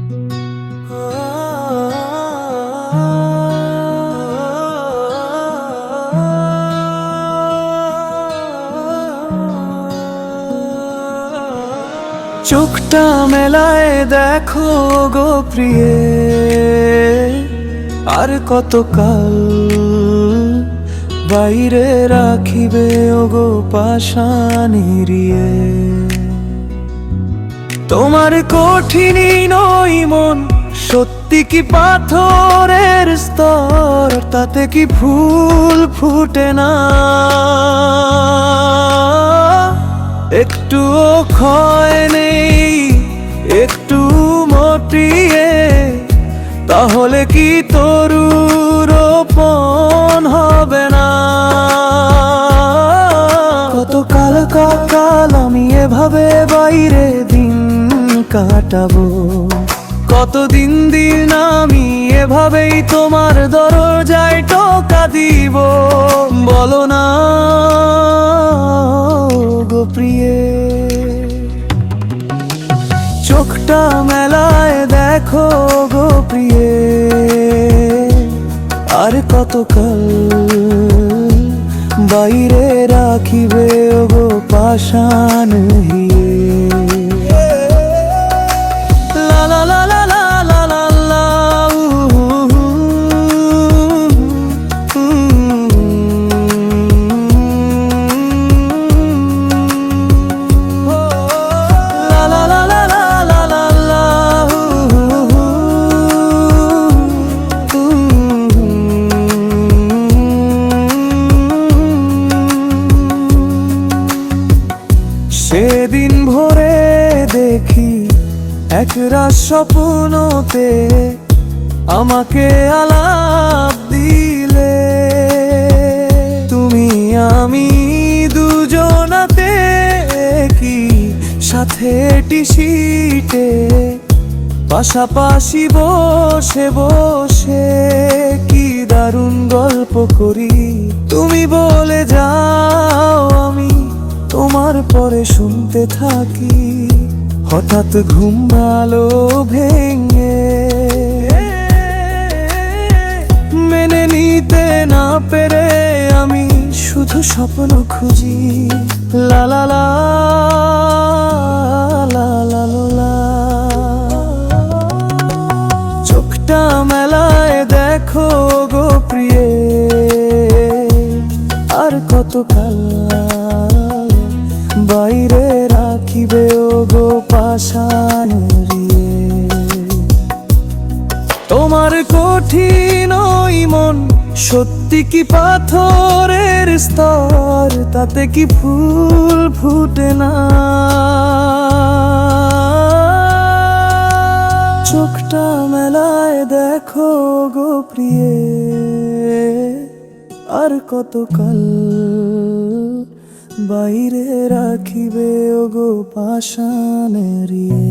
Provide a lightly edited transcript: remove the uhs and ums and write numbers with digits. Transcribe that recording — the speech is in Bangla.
চোখটা মেলায় দেখো গো প্রিয়ে, আর কতকাল বাইরে রাখিবে ওগো পাষাণ হিরিয়ে। তোমার কঠিনই নই মন, সত্যি কি পাথরের স্তর, তাতে কি ফুল ফুটে না? একটুও ক্ষয় নেই, একটু মটিয়ে, তাহলে কি তরু রোপণ হবে না? কতকাল কাল আমি এভাবে বাইরে দিন কাটাবো, কতদিন দিন আমি এভাবেই তোমার দরজায় টোকা দিব। বলো না গো প্রিয়ে, চোখটা মেলায় দেখো গো প্রিয়ে, আর কতকাল বাইরে রাখিবে গো পাষাণ হিয়ে। লা লা লা লা লা লা লা লা, লা লা লা লা লা লা লা, সেদিন ভোরে দেখি একরাশ স্বপ্নতে আমাকে আলাপ দিলে, তুমি আমি দুজনাতে কি সাথে টিসিটে পাশাপাশি বসে বসে কি দারুণ গল্প করি। তুমি বলে যাও, আমি তোমার পরে শুনতে থাকি, হঠাৎ ঘুম ভালো ভেঙে মেনে নিতে না পেরে আমি শুধু স্বপ্ন খুঁজি। লা লা লা লা লা লা, চোখটা মেলায় দেখো গো প্রিয়ে, আর কতকাল বাইরে রাখিবে ওগো পাষাণ হিরিয়ে। তোমার কঠিন ওই মন, সত্যি কি পাথরের স্তর, তাতে কি ফুল ফুটে না? চোখটা মেলায় দেখো গো প্রিয়ে, আর কতকাল বাইরে রাখিবে ওগো পাষাণ হিরিয়ে।